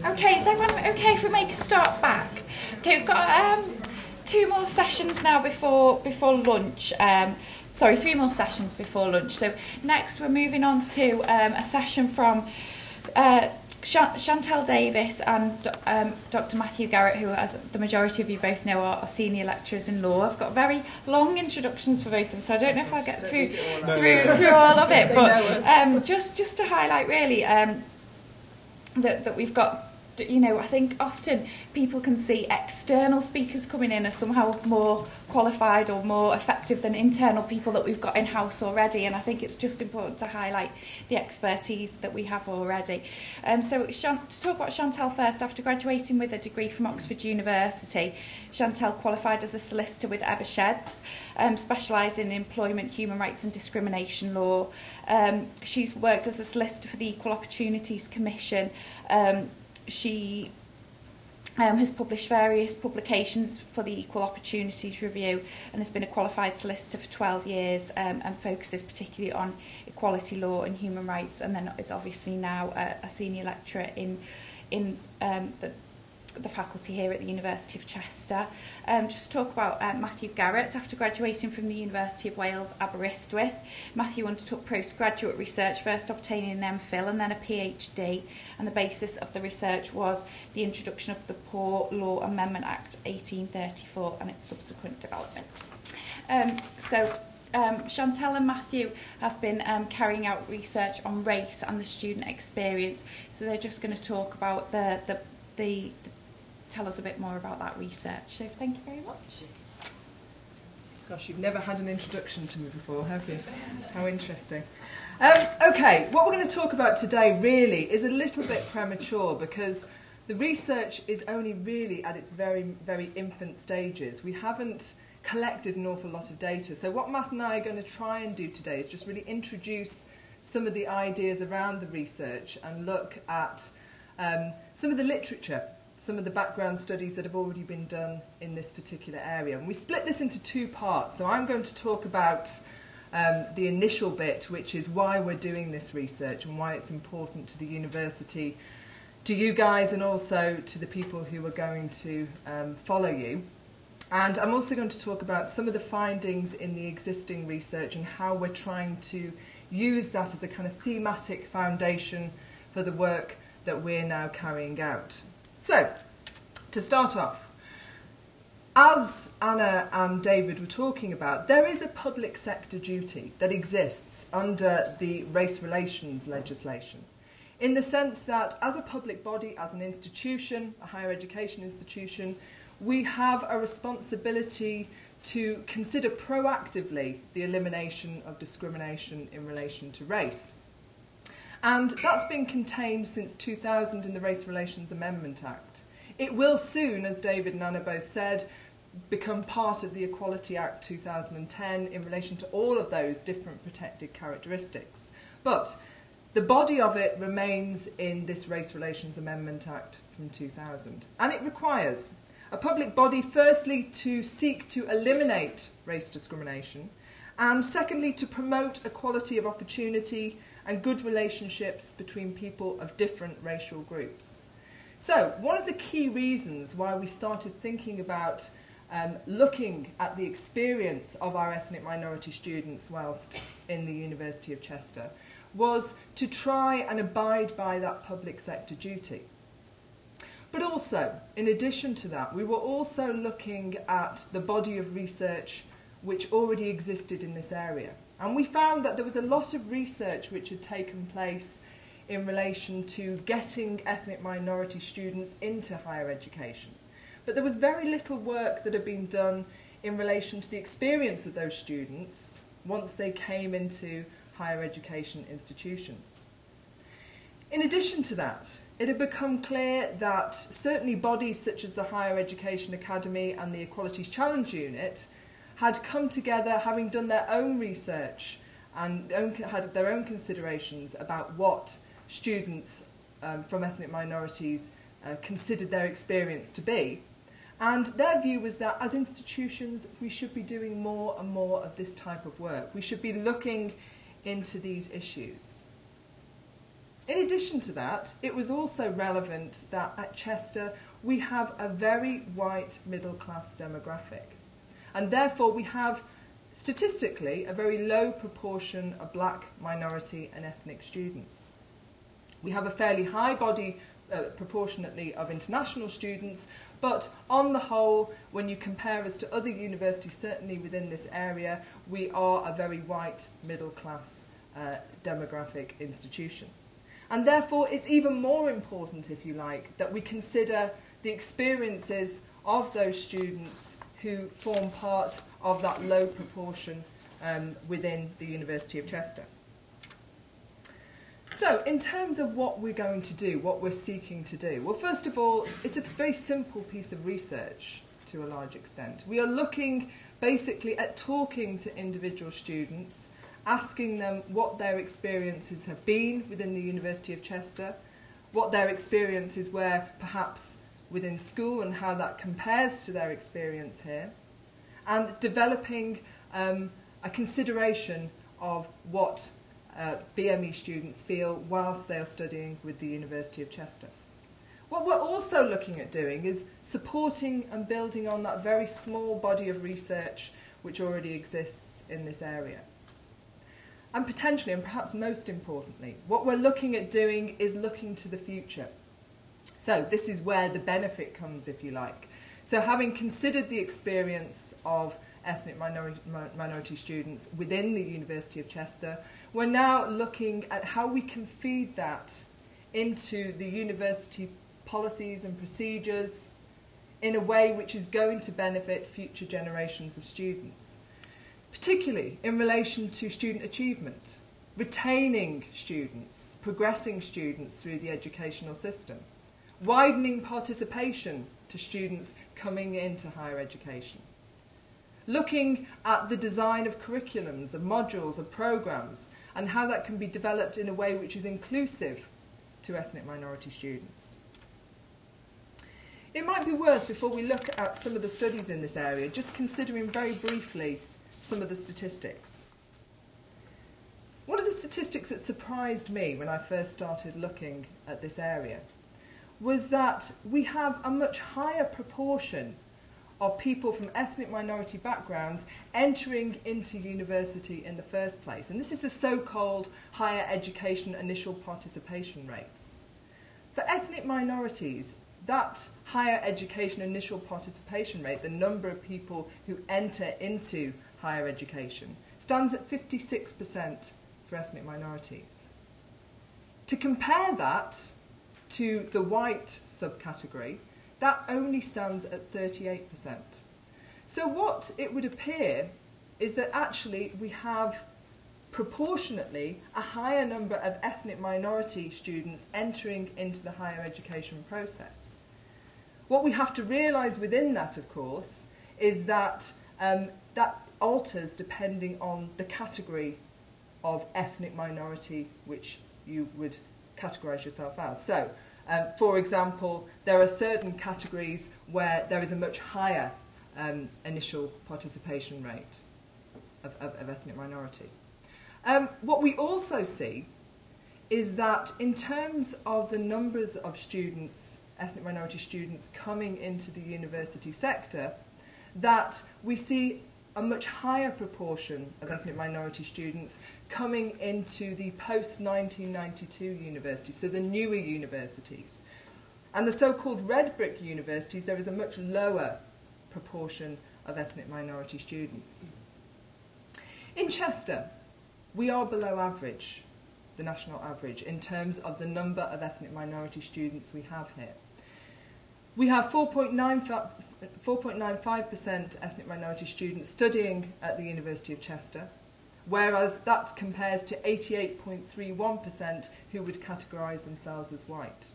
Okay, so everyone okay if we make a start back? Okay, we've got 2 more sessions now before lunch. Sorry, 3 more sessions before lunch. So next we're moving on to a session from Chantal Davies and Dr. Matthew Garrett, who, as the majority of you both know, are senior lecturers in law. I've got very long introductions for both of them, so I don't know if I'll get through all of it. But just to highlight really that we've got, you know, I think often people can see external speakers coming in as somehow more qualified or more effective than internal people that we've got in-house already, and I think it's just important to highlight the expertise that we have already. So to talk about Chantal first, after graduating with a degree from Oxford University, Chantal qualified as a solicitor with Eversheds, specialising in employment, human rights and discrimination law. She's worked as a solicitor for the Equal Opportunities Commission. She has published various publications for the Equal Opportunities Review and has been a qualified solicitor for 12 years and focuses particularly on equality law and human rights, and then is obviously now a senior lecturer in the faculty here at the University of Chester. Just to talk about Matthew Garrett, after graduating from the University of Wales, Aberystwyth, Matthew undertook postgraduate research, first obtaining an MPhil and then a PhD, and the basis of the research was the introduction of the Poor Law Amendment Act 1834 and its subsequent development. Chantal and Matthew have been carrying out research on race and the student experience, so they're just going to talk about tell us a bit more about that research. So thank you very much. Gosh, you've never had an introduction to me before, have you? How interesting. Okay, what we're going to talk about today really is a little bit premature because the research is only really at its very, very infant stages. We haven't collected an awful lot of data. So what Matt and I are going to try and do today is just really introduce some of the ideas around the research and look at some of the literature, some of the background studies that have already been done in this particular area. And we split this into 2 parts. So I'm going to talk about the initial bit, which is why we're doing this research and why it's important to the university, to you guys, and also to the people who are going to follow you. And I'm also going to talk about some of the findings in the existing research and how we're trying to use that as a kind of thematic foundation for the work that we're now carrying out. So, to start off, as Anna and David were talking about, there is a public sector duty that exists under the race relations legislation, in the sense that as a public body, as an institution, a higher education institution, we have a responsibility to consider proactively the elimination of discrimination in relation to race. And that's been contained since 2000 in the Race Relations Amendment Act. It will soon, as David and Anna both said, become part of the Equality Act 2010 in relation to all of those different protected characteristics. But the body of it remains in this Race Relations Amendment Act from 2000. And it requires a public body, firstly, to seek to eliminate race discrimination, and secondly, to promote equality of opportunity and good relationships between people of different racial groups. So, one of the key reasons why we started thinking about looking at the experience of our ethnic minority students whilst in the University of Chester was to try and abide by that public sector duty. But also, in addition to that, we were also looking at the body of research which already existed in this area. And we found that there was a lot of research which had taken place in relation to getting ethnic minority students into higher education. But there was very little work that had been done in relation to the experience of those students once they came into higher education institutions. In addition to that, it had become clear that certainly bodies such as the Higher Education Academy and the Equalities Challenge Unit had come together, having done their own research and had their own considerations about what students from ethnic minorities considered their experience to be. And their view was that as institutions, we should be doing more and more of this type of work. We should be looking into these issues. In addition to that, it was also relevant that at Chester we have a very white middle class demographic, and therefore we have statistically a very low proportion of black, minority and ethnic students. We have a fairly high body proportionately of international students, but on the whole, when you compare us to other universities, certainly within this area, we are a very white middle class demographic institution. And therefore it's even more important, if you like, that we consider the experiences of those students who form part of that low proportion within the University of Chester. So, in terms of what we're going to do, what we're seeking to do, well, first of all, it's a very simple piece of research to a large extent. We are looking basically at talking to individual students, asking them what their experiences have been within the University of Chester, what their experiences were perhaps within school and how that compares to their experience here, and developing a consideration of what BME students feel whilst they are studying with the University of Chester. What we're also looking at doing is supporting and building on that very small body of research which already exists in this area. And potentially, and perhaps most importantly, what we're looking at doing is looking to the future. So this is where the benefit comes, if you like. So having considered the experience of ethnic minority students within the University of Chester, we're now looking at how we can feed that into the university policies and procedures in a way which is going to benefit future generations of students, particularly in relation to student achievement, retaining students, progressing students through the educational system, widening participation to students coming into higher education, looking at the design of curriculums, of modules, of programmes, and how that can be developed in a way which is inclusive to ethnic minority students. It might be worth, before we look at some of the studies in this area, just considering very briefly some of the statistics. One of the statistics that surprised me when I first started looking at this area was that we have a much higher proportion of people from ethnic minority backgrounds entering into university in the first place. And this is the so-called higher education initial participation rates. For ethnic minorities, that higher education initial participation rate, the number of people who enter into higher education, stands at 56% for ethnic minorities. To compare that to the white subcategory, that only stands at 38%. So what it would appear is that actually we have proportionately a higher number of ethnic minority students entering into the higher education process. What we have to realise within that, of course, is that that alters depending on the category of ethnic minority which you would categorise yourself as. So, for example, there are certain categories where there is a much higher initial participation rate of ethnic minority. What we also see is that in terms of the numbers of students, ethnic minority students coming into the university sector, that we see a much higher proportion of ethnic minority students coming into the post-1992 universities, so the newer universities. And the so-called red brick universities, there is a much lower proportion of ethnic minority students. In Chester, we are below average, the national average, in terms of the number of ethnic minority students we have here. We have 4.95% ethnic minority students studying at the University of Chester, whereas that compares to 88.31% who would categorise themselves as white.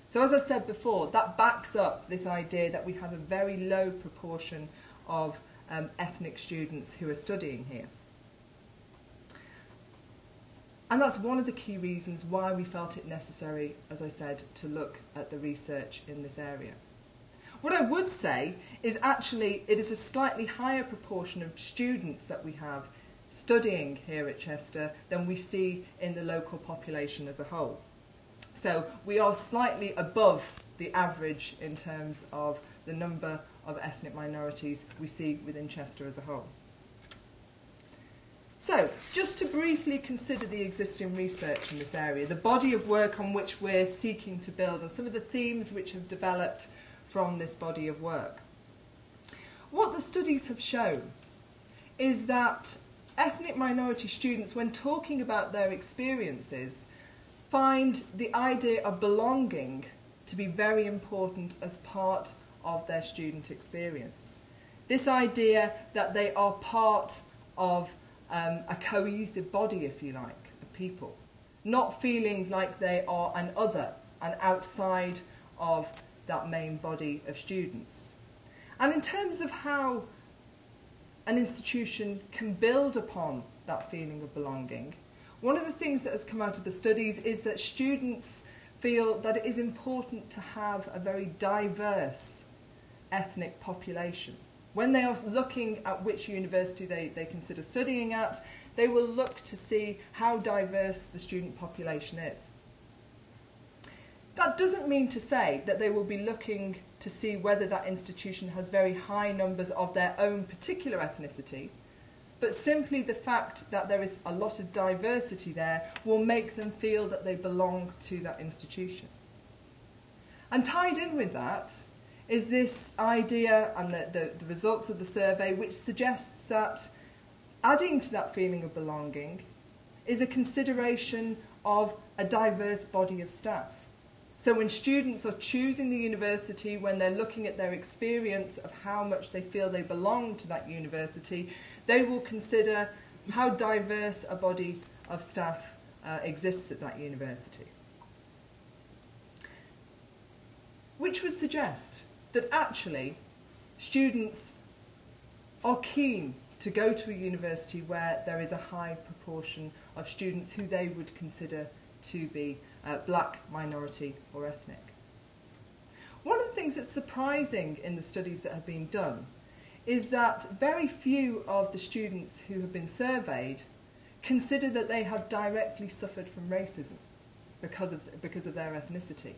So as I've said before, that backs up this idea that we have a very low proportion of ethnic students who are studying here. And that's one of the key reasons why we felt it necessary, as I said, to look at the research in this area. What I would say is actually it is a slightly higher proportion of students that we have studying here at Chester than we see in the local population as a whole. So we are slightly above the average in terms of the number of ethnic minorities we see within Chester as a whole. So, just to briefly consider the existing research in this area, the body of work on which we're seeking to build, and some of the themes which have developed from this body of work. What the studies have shown is that ethnic minority students, when talking about their experiences, find the idea of belonging to be very important as part of their student experience. This idea that they are part of a cohesive body, if you like, of people, not feeling like they are an other and outside of that main body of students. And in terms of how an institution can build upon that feeling of belonging, one of the things that has come out of the studies is that students feel that it is important to have a very diverse ethnic population. When they are looking at which university they consider studying at, they will look to see how diverse the student population is. That doesn't mean to say that they will be looking to see whether that institution has very high numbers of their own particular ethnicity, but simply the fact that there is a lot of diversity there will make them feel that they belong to that institution. And tied in with that is this idea and the results of the survey, which suggests that adding to that feeling of belonging is a consideration of a diverse body of staff. So when students are choosing the university, when they're looking at their experience of how much they feel they belong to that university, they will consider how diverse a body of staff exists at that university. Which would suggest that actually students are keen to go to a university where there is a high proportion of students who they would consider to be black, minority or ethnic. One of the things that's surprising in the studies that have been done is that very few of the students who have been surveyed consider that they have directly suffered from racism because of their ethnicity.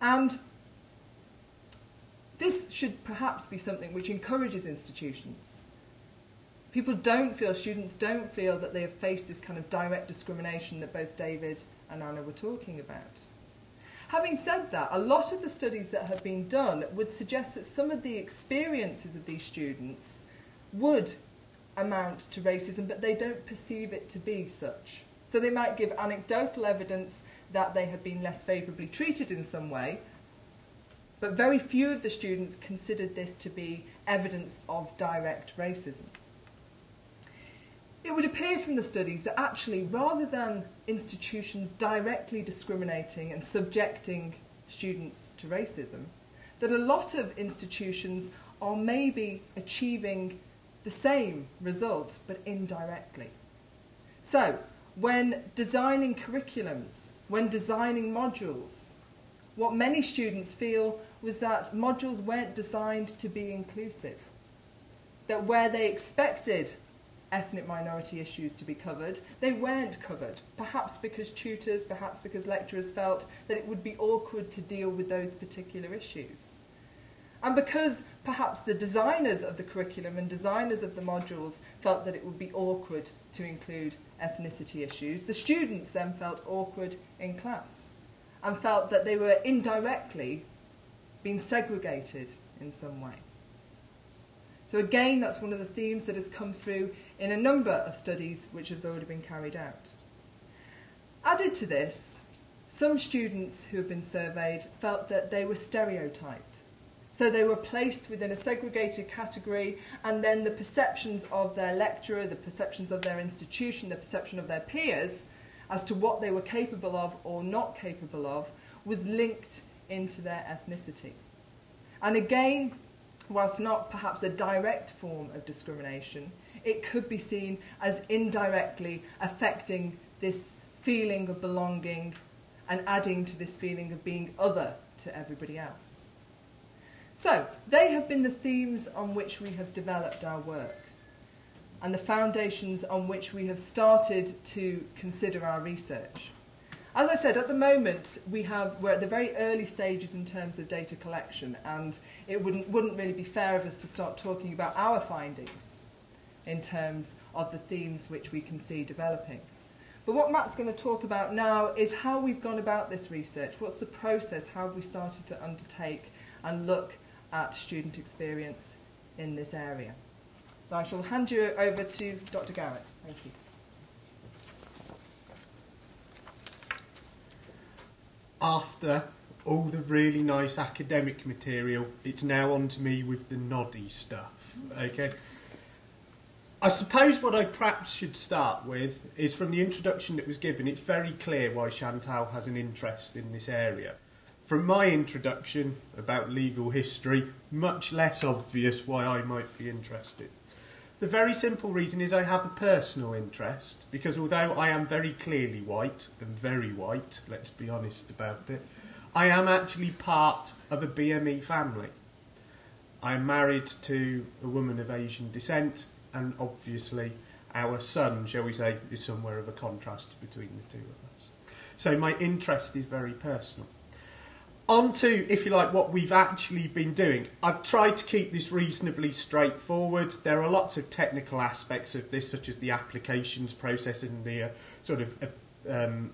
And this should perhaps be something which encourages institutions. Students don't feel that they have faced this kind of direct discrimination that both David and Anna were talking about. Having said that, a lot of the studies that have been done would suggest that some of the experiences of these students would amount to racism, but they don't perceive it to be such. So they might give anecdotal evidence that they have been less favourably treated in some way, but very few of the students considered this to be evidence of direct racism. It would appear from the studies that actually, rather than institutions directly discriminating and subjecting students to racism, that a lot of institutions are maybe achieving the same result, but indirectly. So, when designing curriculums, when designing modules, what many students feel was that modules weren't designed to be inclusive. That where they expected ethnic minority issues to be covered, they weren't covered. Perhaps because tutors, perhaps because lecturers felt that it would be awkward to deal with those particular issues. And because perhaps the designers of the curriculum and designers of the modules felt that it would be awkward to include ethnicity issues, the students then felt awkward in class and felt that they were indirectly being segregated in some way. So again, that's one of the themes that has come through in a number of studies which have already been carried out. Added to this, some students who have been surveyed felt that they were stereotyped. So they were placed within a segregated category, and then the perceptions of their lecturer, the perceptions of their institution, the perception of their peers as to what they were capable of or not capable of was linked into their ethnicity. And again, whilst not perhaps a direct form of discrimination, it could be seen as indirectly affecting this feeling of belonging and adding to this feeling of being other to everybody else. So, they have been the themes on which we have developed our work and the foundations on which we have started to consider our research. As I said, at the moment we're at the very early stages in terms of data collection, and it wouldn't really be fair of us to start talking about our findings in terms of the themes which we can see developing. But what Matt's going to talk about now is how we've gone about this research. What's the process? How have we started to undertake and look at student experience in this area? So I shall hand you over to Dr. Garrett. Thank you. After all the really nice academic material, it's now on to me with the noddy stuff. Okay. I suppose what I perhaps should start with is from the introduction that was given. It's very clear why Chantal has an interest in this area. From my introduction about legal history, much less obvious why I might be interested. The very simple reason is I have a personal interest, because although I am very clearly white, and very white, let's be honest about it, I am actually part of a BME family. I am married to a woman of Asian descent, and obviously our son, shall we say, is somewhere of a contrast between the two of us. So my interest is very personal. On to, if you like, what we've actually been doing. I've tried to keep this reasonably straightforward. There are lots of technical aspects of this, such as the applications process and the sort of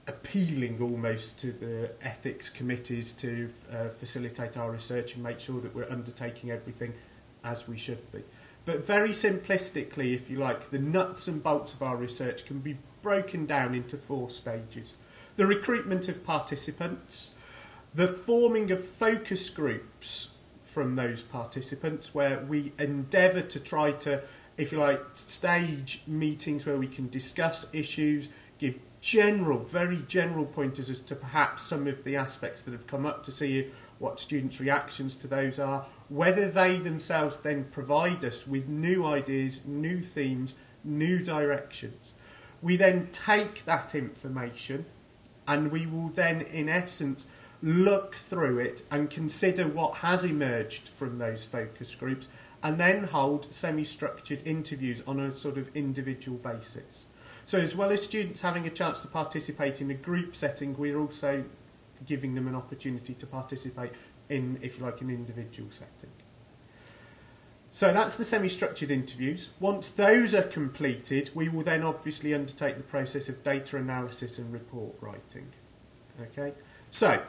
appealing almost to the ethics committees to facilitate our research and make sure that we're undertaking everything as we should be. But very simplistically, if you like, the nuts and bolts of our research can be broken down into 4 stages. The recruitment of participants, the forming of focus groups from those participants, where we endeavour to try to, if you like, stage meetings where we can discuss issues, give very general pointers as to perhaps some of the aspects that have come up, to see what students' reactions to those are, whether they themselves then provide us with new ideas, new themes, new directions. We then take that information and we will then, in essence, look through it and consider what has emerged from those focus groups, and then hold semi-structured interviews on a sort of individual basis. So as well as students having a chance to participate in a group setting, we're also giving them an opportunity to participate in, if you like, an individual setting. So that's the semi-structured interviews. Once those are completed, we will then obviously undertake the process of data analysis and report writing. Okay? So,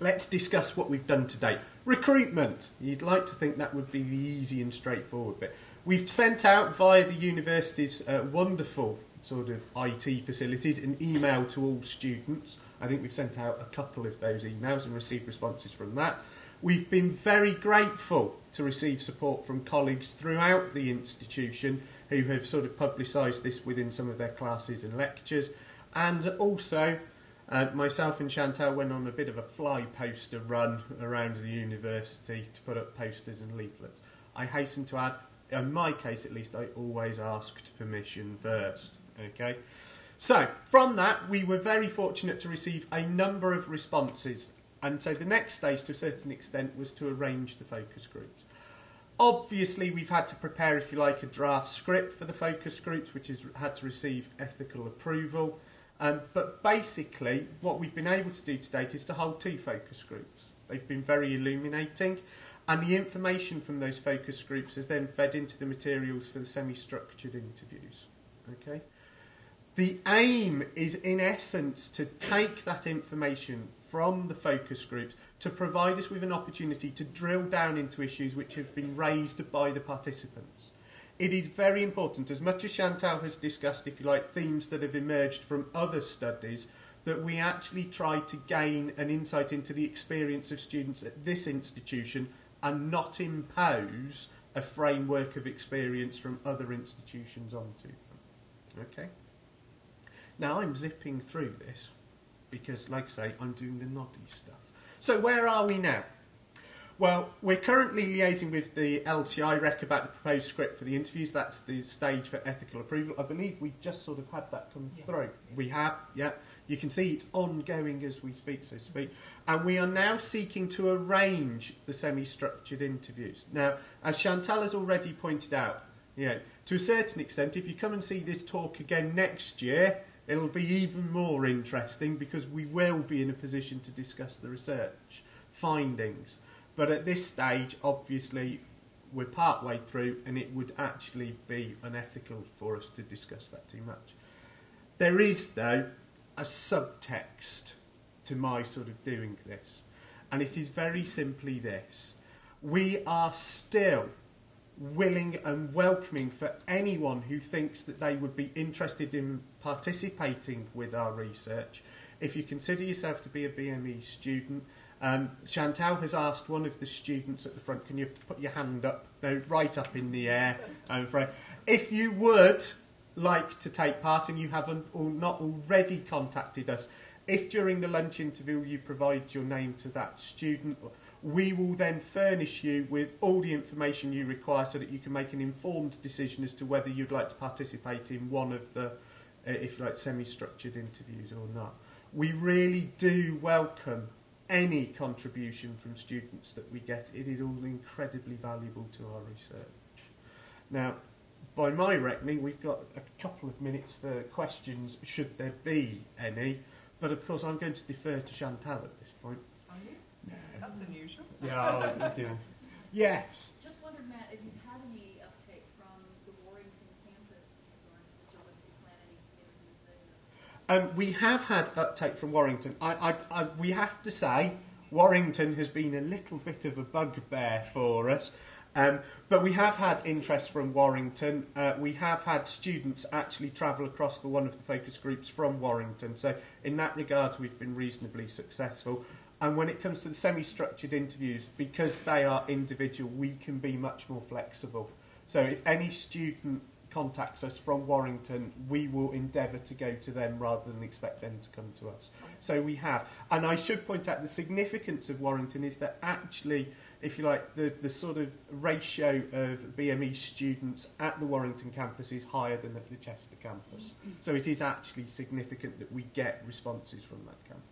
let's discuss what we've done to date. Recruitment. You'd like to think that would be the easy and straightforward bit. We've sent out via the university's wonderful sort of IT facilities an email to all students. I think we've sent out a couple of those emails and received responses from that. We've been very grateful to receive support from colleagues throughout the institution who have sort of publicised this within some of their classes and lectures. And also, myself and Chantal went on a bit of a fly poster run around the university to put up posters and leaflets. I hasten to add, in my case at least, I always asked permission first. Okay? So, from that, we were very fortunate to receive a number of responses. And so the next stage, to a certain extent, was to arrange the focus groups. Obviously, we've had to prepare, if you like, a draft script for the focus groups, which has had to receive ethical approval. But basically, what we've been able to do to date is to hold 2 focus groups. They've been very illuminating, and the information from those focus groups has then fed into the materials for the semi-structured interviews. Okay? The aim is, in essence, to take that information from the focus groups to provide us with an opportunity to drill down into issues which have been raised by the participants. It is very important, as much as Chantal has discussed, if you like, themes that have emerged from other studies, that we actually try to gain an insight into the experience of students at this institution and not impose a framework of experience from other institutions onto them. Okay? Now, I'm zipping through this because, like I say, I'm doing the noddy stuff. So where are we now? Well, we're currently liaising with the LTI rec about the proposed script for the interviews. That's the stage for ethical approval. I believe we've just sort of had that come through. We have, yeah. You can see it's ongoing as we speak, so to speak. And we are now seeking to arrange the semi-structured interviews. Now, as Chantal has already pointed out, to a certain extent, if you come and see this talk again next year, it'll be even more interesting because we will be in a position to discuss the research findings. But at this stage, obviously, we're part way through and it would actually be unethical for us to discuss that too much. There is, though, a subtext to my sort of doing this, and it is very simply this. We are still willing and welcoming for anyone who thinks that they would be interested in participating with our research. If you consider yourself to be a BME student, Chantal has asked one of the students at the front, can you put your hand up, no, right up in the air, if you would like to take part and you haven't or not already contacted us, if during the lunch interview you provide your name to that student, we will then furnish you with all the information you require so that you can make an informed decision as to whether you'd like to participate in one of the, if you like, semi-structured interviews or not. We really do welcome any contribution from students that we get. It is all incredibly valuable to our research. Now, by my reckoning, we've got a couple of minutes for questions, should there be any. But of course, I'm going to defer to Chantal at this point. Are you? No. That's unusual. Yeah, yes. Just wondered, Matt, if you've had any uptake from the Warrington campus in regards to sort of if you plan any interviews there. We have had uptake from Warrington. We have to say, Warrington has been a little bit of a bugbear for us. But we have had interest from Warrington. We have had students actually travel across for one of the focus groups from Warrington. So in that regard, we've been reasonably successful. And when it comes to the semi-structured interviews, because they are individual, we can be much more flexible. So if any student contacts us from Warrington, we will endeavour to go to them rather than expect them to come to us. So we have. And I should point out the significance of Warrington is that actually, if you like, the sort of ratio of BME students at the Warrington campus is higher than at the Chester campus. So it is actually significant that we get responses from that campus.